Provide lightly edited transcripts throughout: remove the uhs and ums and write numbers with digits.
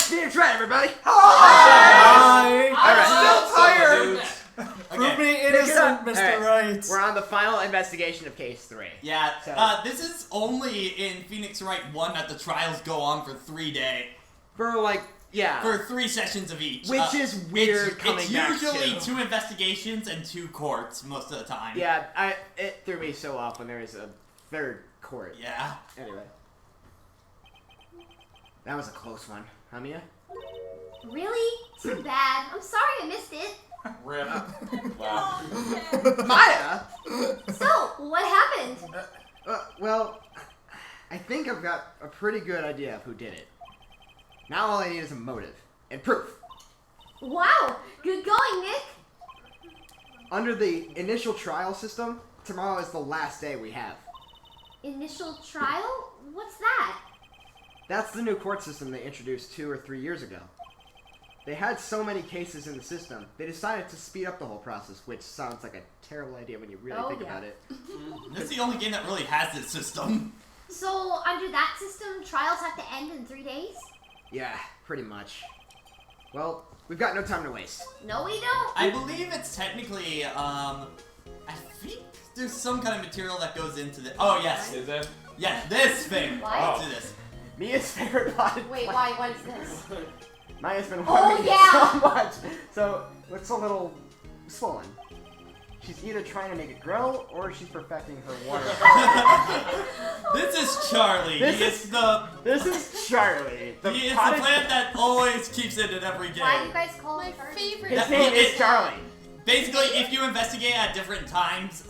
Phoenix Wright, everybody! Hi! I'm still tired! Prove me innocent, Mr. Wright. We're on the final investigation of case 3. Yeah, So- this is only in Phoenix Wright 1 that the trials go on for 3 days. For 3 sessions of each. Which is weird It's usually 2 investigations and 2 courts most of the time. Yeah, it threw me so off when there was a 3rd court. Yeah. Anyway. That was a close one. Huh, Mia? Really? Too bad. I'm sorry I missed it. Rip. Wow. Maya! So, what happened? Well, I think I've got a pretty good idea of who did it. Now all I need is a motive. And proof. Wow, good going, Nick. Under the initial trial system, tomorrow is the last day we have. Initial trial? What's that? That's the new court system they introduced 2 or 3 years ago. They had so many cases in the system, they decided to speed up the whole process, which sounds like a terrible idea when you really think about it. This is the only game that really has this system. So, under that system, trials have to end in 3 days? Yeah, pretty much. Well, we've got no time to waste. No, we don't. I believe it's technically, I think there's some kind of material that goes into the. Oh, yes. Is it? Yes, this thing. What? Let's do this. Mia's favorite potted Wait, plant. why? What is this? Maya's been Oh, wanting it yeah! so much. So, looks a little swollen. She's either trying to make it grow, or she's perfecting her water. This is Charlie. This He is- is the. This is Charlie. He is the potted- plant that always keeps it in every game. Why do you guys call him Charlie? favorite. His That- name is it- Charlie. Basically, if you investigate at different times,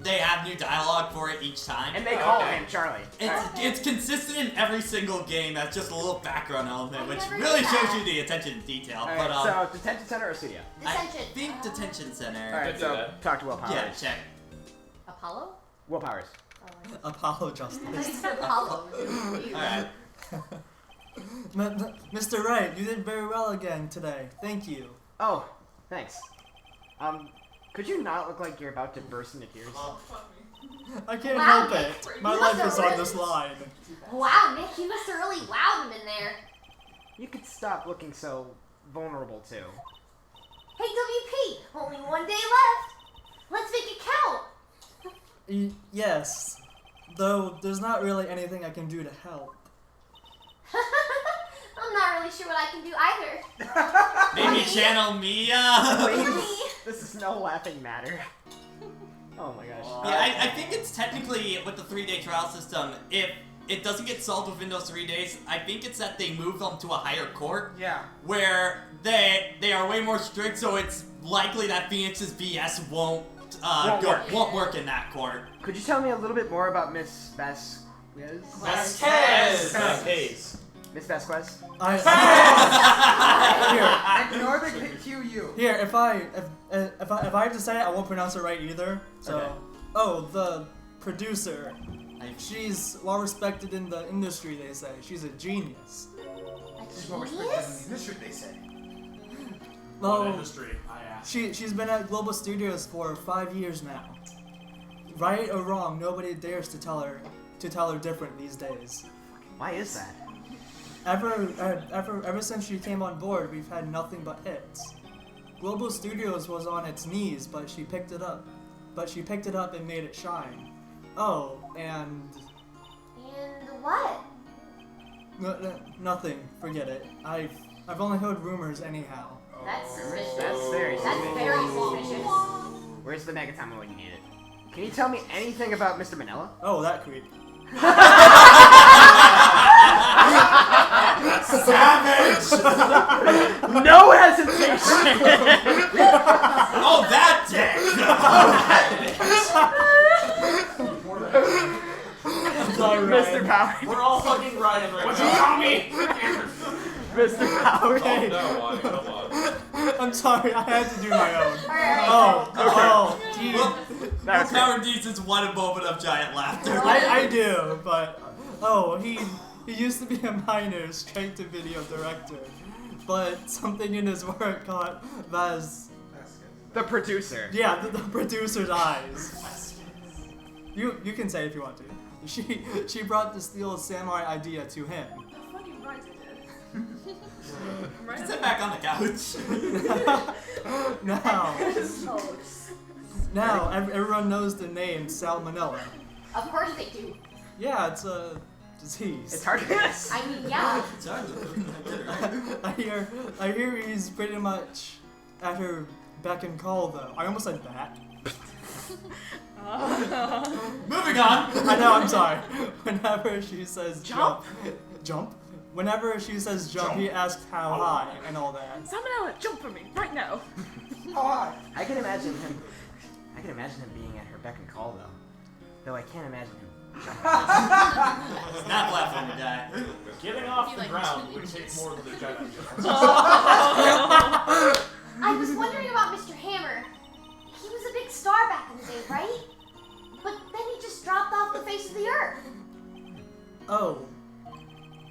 they have new dialogue for it each time. And they call him Charlie. It's consistent in every single game. That's just a little background element, I which never really knew shows that. you the attention to detail. Alright, But so detention center or studio? I Dissension. think detention center. Alright, do so that. talk to Will Powers. Yeah, check. Apollo? Will Powers. Apollo Justice. Apollo. Alright. Mr. Wright, you did very well again today. Thank you. Oh, thanks. Could you not look like you're about to burst into tears? I can't Wow, help Nick, it. My you life must is have on this line. Wow, Nick, you must have really wowed him in there. You could stop looking so vulnerable too. Hey, WP, only 1 day left. Let's make it count. Yes. Though, there's not really anything I can do to help. I'm not really sure what I can do either. Maybe channel Mia. Please, this is no laughing matter. Oh my gosh. Yeah, I think it's technically with the 3-day trial system. If it doesn't get solved within those 3 days, I think it's that they move them to a higher court. Yeah. Where they are way more strict, so it's likely that Phoenix's BS won't work in that court. Could you tell me a little bit more about Miss Vasquez? Case. Miss Vasquez? Ignore the QU. Here, if I have to say it, I won't pronounce it right either. So, Okay. oh, the producer. She's well respected in the industry. They say she's a genius. She's more respected in the industry, they say. Well, industry, I asked. she's been at Global Studios for 5 years now. Right or wrong, nobody dares to tell her different these days. Why is that? Ever since she came on board, we've had nothing but hits. Global Studios was on its knees, but she picked it up. And made it shine. Oh, and And what? nothing. Forget it. I've only heard rumors anyhow. That's suspicious. That's very That's very suspicious. Where's the Megaton when you need it? Can you tell me anything about Mr. Manila? Oh, that creep. Savage! No hesitation! Oh, that dick! Mr. Powers. We're all hugging Ryan right now. What you call me? Mr. Powers. Okay. No, Lonnie, come on. I'm sorry, I had to do my own. Alright. Oh, gee. That was Power D's is one moment of giant laughter. I do, but he used to be a minor straight-to-video director, but something in his work caught Vaz. the producer. Yeah, the producer's eyes. You can say if you want to. She brought the Steel Samurai idea to him. him back on the couch. Now, everyone knows the name salmonella. Of course they do. Yeah, it's a disease. It's hard to guess. I mean, yeah. It's hard to I hear he's pretty much at her beck and call, though. I almost said bat. Moving on. I know, I'm sorry. Whenever she says jump. Whenever she says jump, he asks how high and all that. Salmonella, jump for me right now. I can imagine him being at her beck and call, though I can't imagine him. It's not platformer guy. Getting off Be the like ground 2 would take inches. more than the Jedi. I was wondering about Mr. Hammer. He was a big star back in the day, right? But then he just dropped off the face of the earth. Oh.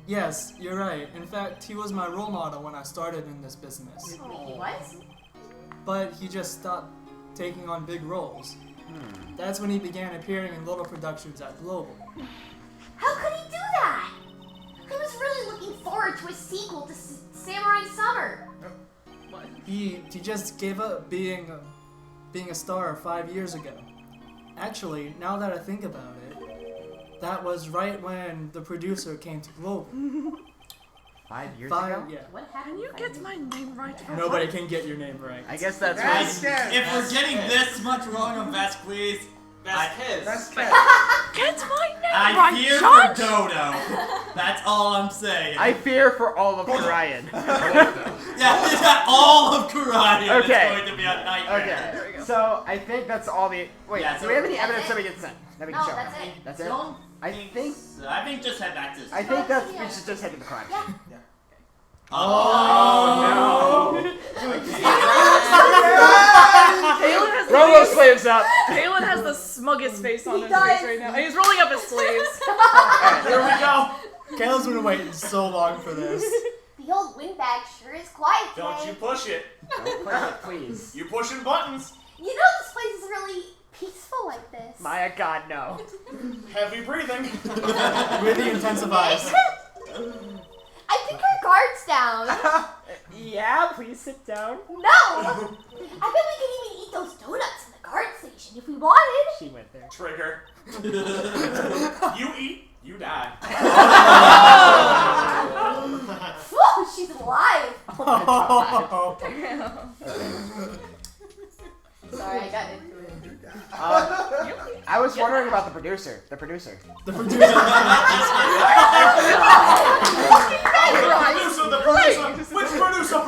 Yes, you're right. In fact, he was my role model when I started in this business. Wait, he was? But he just stopped taking on big roles. That's when he began appearing in little productions at Global. How could he do that? I was really looking forward to a sequel to Samurai Summer. What? He just gave up being a star 5 years ago. Actually, now that I think about it, that was right when the producer came to Global. 5 years ago? Yeah. What happened? Can you get my name right? Nobody can get your name right. I guess that's That's right. good. If we're getting this much wrong on Vasquez, That's good. Get my name I right, fear John! for Dodo. That's all I'm saying. I fear for all of Orion. Yeah, he's got all of Karian. Okay. It's going to be a nightmare. Okay, so I think that's all the. Wait, Yeah, do so we have any that's evidence it. that we can send? That we can No, show? that's it. That's it. Don't I think. so. I think just head back to the I think Yeah. we should just head to the crime. Yeah. Oh, Palin has the Roll those biggest- slaves up. Palin has the smuggest face on He his does. face right now. And he's rolling up his sleeves. Here we go. Kayla's been waiting so long for this. The old windbag sure is quiet today. Don't you push it. Don't push it, please. You pushing buttons. You know this place is really peaceful like this. Maya, God, no. Heavy breathing. Really intensifies. I think her guard's down. Yeah, please sit down. No! I bet we could even eat those donuts in the guard station if we wanted. She went there. Trigger. You eat, you die. Whew, she's alive. Sorry, I got into it. I was wondering about the producer. The producer. The producer. The producer. Which producer?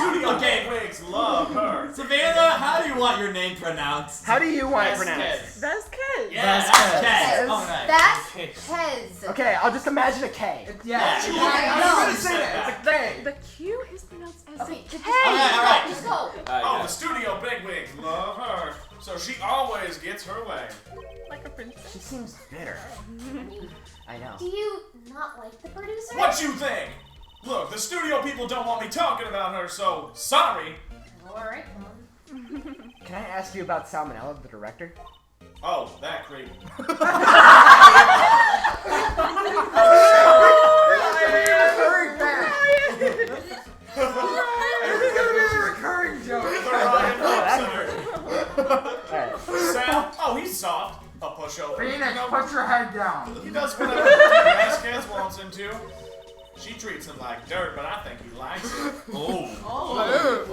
Studio Wigs love her. Savannah, how do you want your name pronounced? How do you want it Vasquez. pronounced? Vasquez. Yeah, Vasquez. that's Kez. All right. That's Hez. Okay, I'll just imagine a K. Yeah. Yeah. I'm gonna say that. It's a K. The Q is pronounced as Okay, a just K. All right. Just go. Oh, the studio bigwigs love her. So she always gets her way. Like a princess. She seems bitter. I know. Do you not like the producer? What you think? Look, the studio people don't want me talking about her, so sorry. Alright, Can I ask you about Salmonella, the director? Oh, that creep. It's gonna be a recurring joke. The Ryan Alright. Sam, oh, he's soft. A pushover. Phoenix, put your head down. He does whatever Vasquez wants him to. She treats him like dirt, but I think he likes it. Oh. Huh?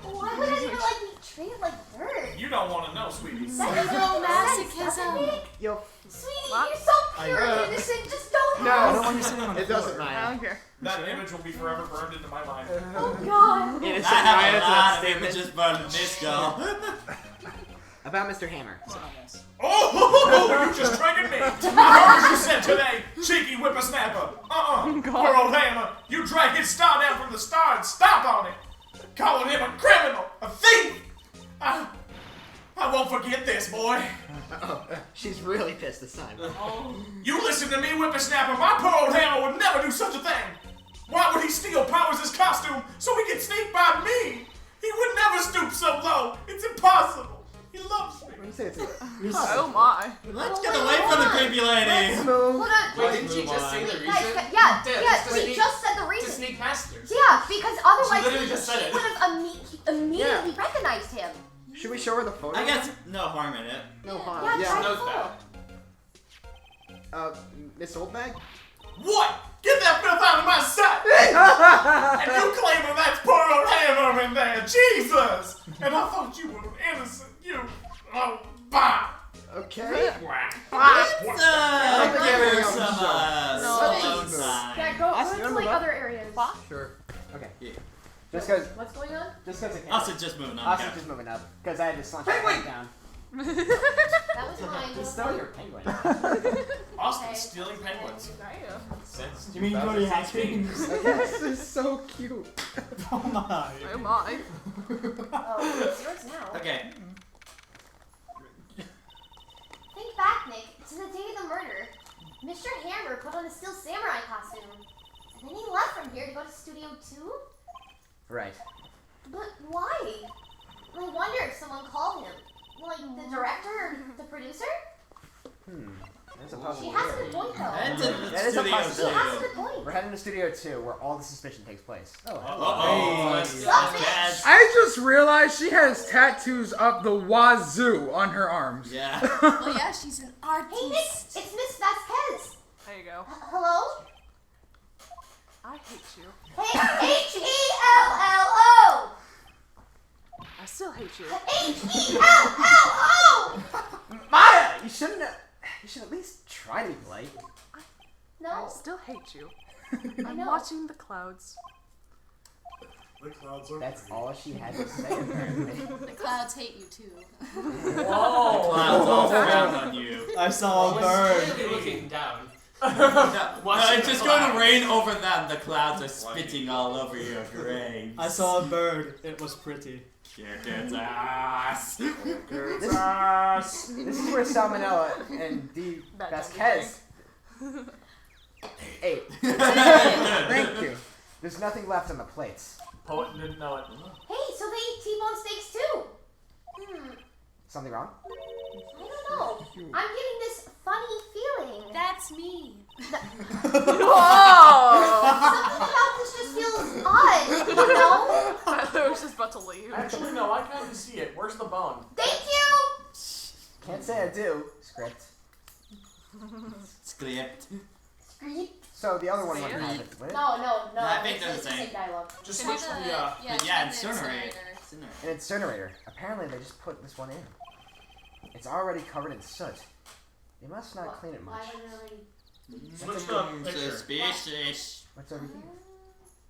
Why would anyone like be treated like dirt? You don't want to know, sweetie. That doesn't make sense, doesn't it? Yo. Sweetie, you're so pure and innocent. Just don't No. I ask. don't want you sitting on the It floor. doesn't I matter. don't care. That image will be forever burned into my mind. Oh God. Innocent I have Maya a to that lot of statement. images burned in this girl. About Mr. Hammer. Oh, you just triggered me. I heard what you said today, cheeky whippersnapper. Poor old Hammer. You dragged his star down from the star and stomped on it. Calling him a criminal, a thief. I won't forget this, boy. She's really pissed this time. You listen to me, whippersnapper. My poor old Hammer would never do such a thing. Why would he steal Powers' costume so he could sneak by me? He would never stoop so low. It's impossible. He loves me. What do you say? It's Oh my. Let's get away from the creepy lady. move. Hold on. Wait, didn't she just say the reason? Guys, yeah, To she sneak- just said the To reason. sneak literally just said She it. would have immediately recognized him. Should we show her the photo? I guess no harm in it. No harm. Yeah, try the knows photo. Miss Oldbag? What? Get that filth out of my sight! And you claiming that's poor old Hammer in there, Jesus! And I thought you were innocent, you. Oh, bah! Okay. Let's think give her everything some else alone is- time. Yeah, go Austin, to you wanna like move up? other areas. Sure. Okay. Yeah. Just because. What's going on? Just because I can't. Austin's just moving on. Austin's Okay. just moving up because I had to slunch my head down. That was mine. He's still your penguin. Austin Okay. stealing penguins. Since You mean you already have 2016. things? This is so cute. Oh my. Oh my. Oh, it's yours now. Okay. Think back, Nick, to the day of the murder. Mr. Hammer put on a Steel Samurai costume. And then he left from here to go to Studio 2? Right. But why? I wonder if someone called him. Like the director or the producer? That's a She possibility. has a good point, though. That's That is a Studio She possibility. has a 2. good point. We're heading to Studio 2 where all the suspicion takes place. Oh, Uh-oh. Let's Stop it. catch. I just realized she has tattoos up the wazoo on her arms. Yeah. Well, yeah, she's an Hey, Nick, artist. it's Miss Vasquez. There you go. Hello? I hate you. Hey, H-E-L-L-O! I still hate you. H-E-L-L-O! Maya, you shouldn't. You should at least try to be polite. I No, still hate you. I I'm know. watching the clouds. The clouds are That's all she had to say. Apparently. The clouds hate you too. Clouds all frown on you. I saw a bird. looking down. It's just going to rain over them. The clouds are spitting all over your grave. I saw a bird. It was pretty. Kick its ass. This is where Salmonella and D. That Vasquez. Hey, thank you. There's nothing left on the plates. Poet didn't know it. Hey, so they eat T-bone steaks too. Something wrong? I don't know. I'm getting this funny feeling. That's me. Whoa! Something about this just feels odd, you know? I was just about to leave. Actually, no, I kind of see it. Where's the bone? Thank you! Can't say I do. Script. Script. Screep. So the other one wouldn't have it, would it? No. I think it's they're the the same. same dialogue. Just Try switch to the, yeah, Yeah, try the incinerate. An incinerator. Apparently they just put this one in. It's already covered in soot. They must not clean it Why much. would it already... switch the picture. Suspicious. What's over here?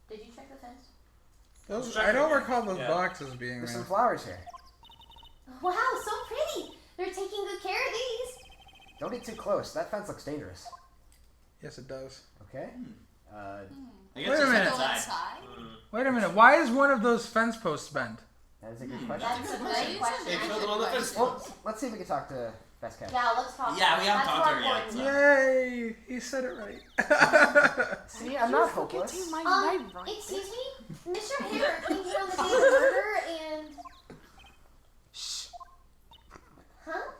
Did you check the fence? Those, I don't recall those Yeah. boxes being There's there. some flowers here. Wow, so pretty. They're taking good care of these. Don't get too close. That fence looks dangerous. Yes, it does. Okay? I Wait guess a just minute. Go inside. inside. Wait a minute. Why is one of those fence posts bent? That is a good question. That's a That good is a question. very good on the question. fence. Well, let's see if we can talk to Vasquez. Yeah, let's talk. Yeah, we haven't That's talked to her more yet, important. so. Yay! He said it right. See, I'm not hopeless. Getting my name right. Excuse me? Mr. Hammer came here on the day of the murder and... Shh. Huh?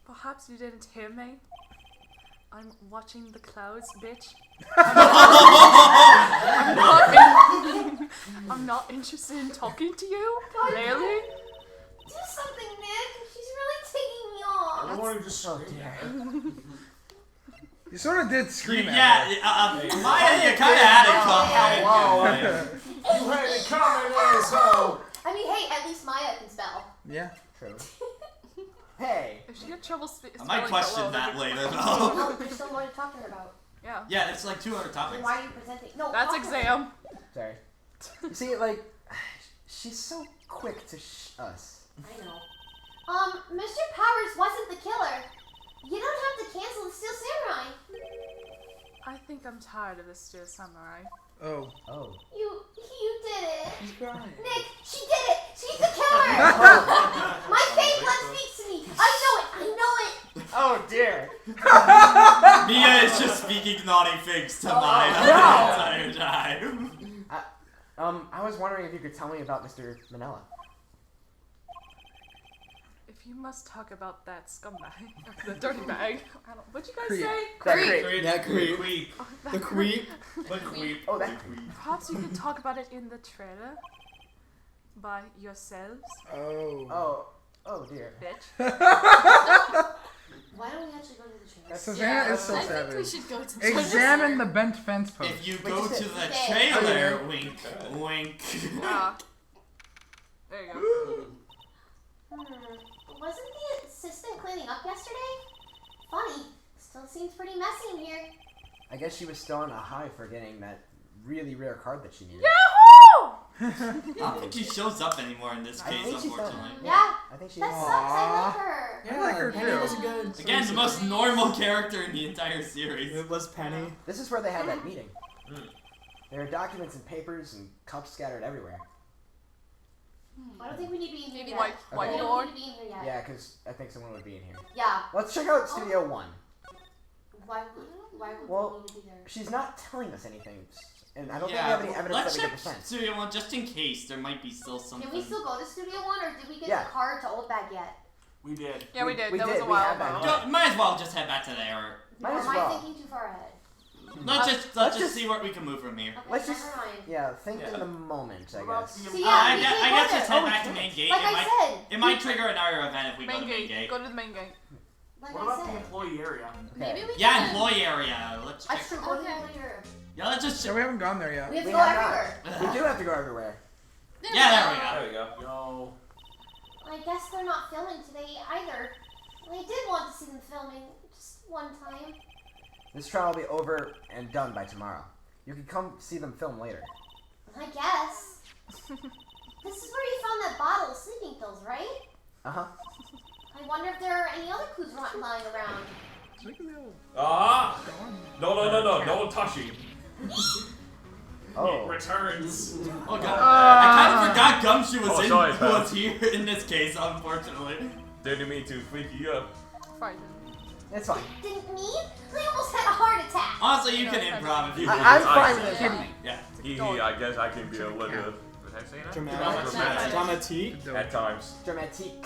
Perhaps you didn't hear me. I'm watching the clouds, bitch. I'm not interested in talking to you. Really? Do something, Nick. She's really taking me off. I don't want to just Oh dear. You sort of did scream at Yeah, Maya, you kind of had it coming. You had it coming, asshole! I mean, hey, at least Maya can spell. me. Yeah. True. Hey. If she had trouble I spelling might question hello, that that'd be later, fine. though. Oh, there's still more to talk to her about. Yeah. Yeah, it's like 200 Then topics. why are you presenting? No, That's talk to her. exam. Sorry. You see, like, she's so quick to us. I know. Mr. Powers wasn't the killer. You don't have to cancel the Steel Samurai. I think I'm tired of this Steel Samurai. Oh. Oh. You did it. He's crying. Nick, she did it. She's the killer. My faith blood speaks to me. I know it. Oh dear. Mia is just speaking naughty things to Maya the entire time. I was wondering if you could tell me about Mr. Manella. If If you must talk about that scumbag, the dirty bag, I don't. What'd you guys Creep. say? That Creep. creep. Yeah, creep. Creep. Oh, that The creep. The creep. Oh, that The creep. Perhaps you could talk about it in the trailer by yourselves, Oh. Oh dear. bitch. Why don't we actually go to the trailer? Savannah is so I think we savage. should go to the Examine the bent fence post. If you Wait, go just to a- the Okay. trailer, wink, wink. Ah. There you go. Wasn't the assistant cleaning up yesterday? Funny. Still seems pretty messy in here. I guess she was still on a high for getting that really rare card that she needed. Yahoo! I don't think she shows up anymore in this I case, think she's done. unfortunately. Yeah, I think she that is. sucks. I like her. Yeah, I like her Penny too. was good. Again, the most normal character in the entire series. It was Penny. This is where they had that meeting. There are documents and papers and cups scattered everywhere. I don't think we need to be in here Maybe yet. white We door. don't need to be in here yet. Yeah, because I think someone would be in here. Yeah. Let's check out Studio 1. Why would Well, we need to be there? She's not telling us anything. And I don't Yeah, think we have any evidence let's that we check get percent. Studio 1 just in case there might be still something. Can we still go to Studio 1 or did we get Yeah. the card to Old Bag yet? We did. Yeah, we did. We that did. was a We while had that. ago. Go, might as well just head back to there. Might Or as am I well. thinking too far ahead? Let's let's just just- see where we can move from here. Okay, Let's never just- mind. Yeah, think Yeah. in the moment, I What about guess. the- So yeah, I we guess, can't I go guess there. just head Oh, we back to can't. main gate. Like it I might, said. it might trigger another event if we go Main to main gate. gate. Go to the main gate. Like What I about the said. employee area? Maybe Okay. we Yeah, can. employee area. Let's check. That's true. Go to Okay. the later. Yeah, let's just Yeah, check. we haven't gone there yet. We have to We go have everywhere. We do have to go everywhere. Yeah, there we go. There we go. Yo. I guess they're not filming today either. I did want to see them filming just one time. This trial will be over and done by tomorrow. You can come see them film later. I guess. This is where you found that bottle of sleeping pills, right? Uh-huh. I wonder if there are any other clues lying around. Ah! No touching. Oh. It returns. Oh god. I kind of forgot Gumshoe was, Oh, sorry, pal. was here in this case, unfortunately. Didn't mean to freak you up. Frightened. It's fine. Didn't mean? I almost had a heart attack. Honestly, you can improv if you want. I'm fine with it. Yeah. I guess I can be a little. Was I saying that? Dramatic. Dramatique. At times. Dramatique.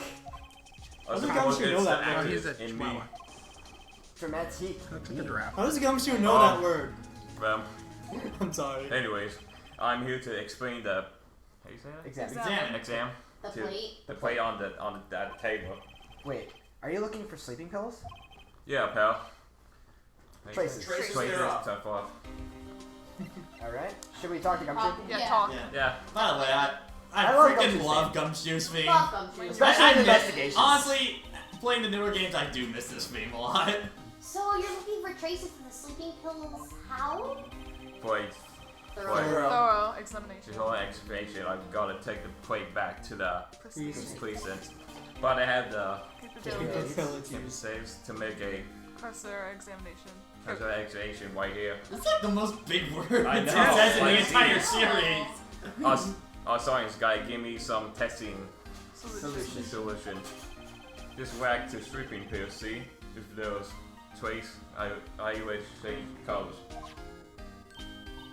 How does suppose Gumshoe know it's that the word? actor He's a in me. chihuahua. Dramatique. That's like a giraffe. How does Gumshoe know that word? I'm sorry. Anyways, I'm here to explain the. How you say that? Exactly. Examine. Exam. The to plate. the plate on that table. Wait, are you looking for sleeping pills? Yeah, pal. Traces. Traces Traces. thereof. So forth. Alright. Should we talk to Gumshoe? Yeah, Yeah. talk. Yeah. Yeah. By the way, I I love freaking Gumshoe's love Gumshoe's theme. Love Gumshoe. Especially I in miss- investigations. Honestly, playing the newer games, I do miss this theme a lot. So you're looking for traces of the sleeping pills? How? For a Thoroughly. Thorough examination. whole explanation, I've got to take the plate back to the Proceed. precinct. But I have the Capabilities. Capabilities. saves to make a Cursor examination. casual explanation right here. It's like the most big word I it know. says in the Like- entire series. Our science guy give me some testing Solution. solution. Just whack to sleeping pills, see if there's trace. I would change colors.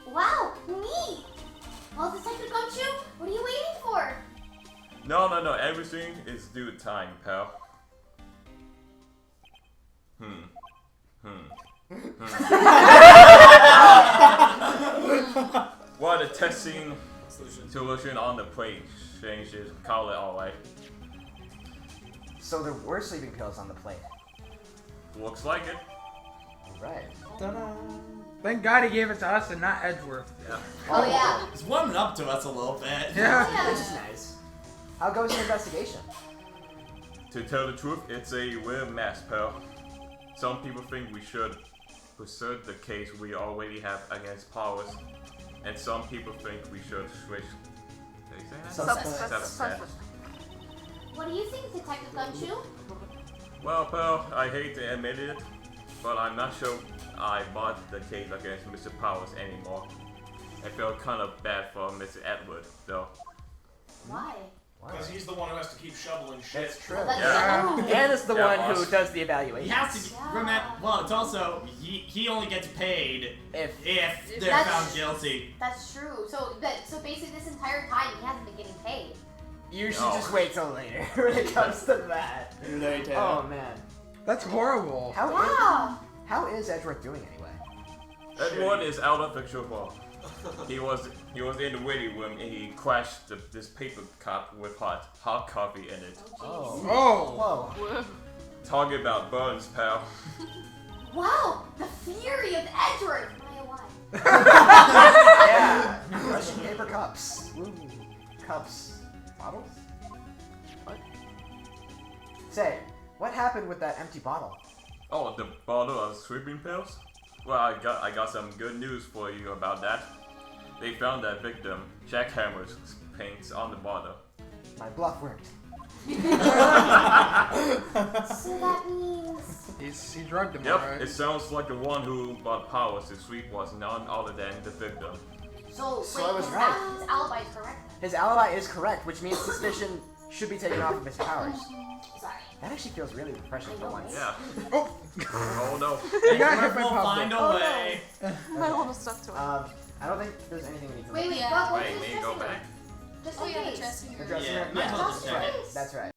Wow, neat! Well, Detective Gumshoe, what are you waiting for? No, everything is due time, pal. While the testing solution on the plate changes color alright. So there were sleeping pills on the plate. Looks like it. Alright. Ta-da. Thank God he gave it to us and not Edgeworth. Yeah. Oh, yeah. It's warming up to us a little bit. Yeah. Which is nice. How goes the investigation? To tell the truth, it's a weird mess, pal. Some people think we should pursue the case we already have against Powers, and some people think we should switch. Did he say that? Suspect. Suspect. What do you think, Detective Gumshoe? Well, pal, I hate to admit it, but I'm not sure I bought the case against Mr. Powers anymore. I felt kind of bad for Mr. Edward, though. Why? Because he's the one who has to keep shoveling shit. That's true. That's Yeah. true. And is the Yeah, one boss. who does the He evaluation. has to remember. Well, it's also he only gets paid If if they're That's- found guilty. That's true. So basically, this entire time he hasn't been getting paid. You should No. just wait till later when it comes to that. Later. Oh man. That's horrible. How is Edgeworth doing anyway? Edward is out of the trouble. He was in the waiting room and he crashed this paper cup with hot coffee in it. Oh. Oh. Whoa. Talking about burns, pal. Wow, the fury of Edgeworth. Maya, why? Yeah. Russian paper cups. Ooh. Cups. Bottles? What? Say, what happened with that empty bottle? Oh, the bottle of sleeping pills? Well, I got some good news for you about that. They found that victim, Jack Hammer's paints on the bottle. My bluff worked. So that means... He drugged him, Yep, alright? it sounds like the one who brought Powers to sleep was none other than the victim. So I was his, right. his alibi is correct. His alibi is correct, which means suspicion should be taken off of Miss Powers. Sorry. That actually feels really refreshing for once. Yeah. Oh. Oh no. You got hit by We'll find popsicle. a way. My little stuff to it. I don't think there's anything we need to Wait, look wait, Yeah. go Wait, to we the need to go dressing room. back. Just Oh in yeah, the case. dressing The room. dressing Yeah, room? might as well that's just check right. it. That's right.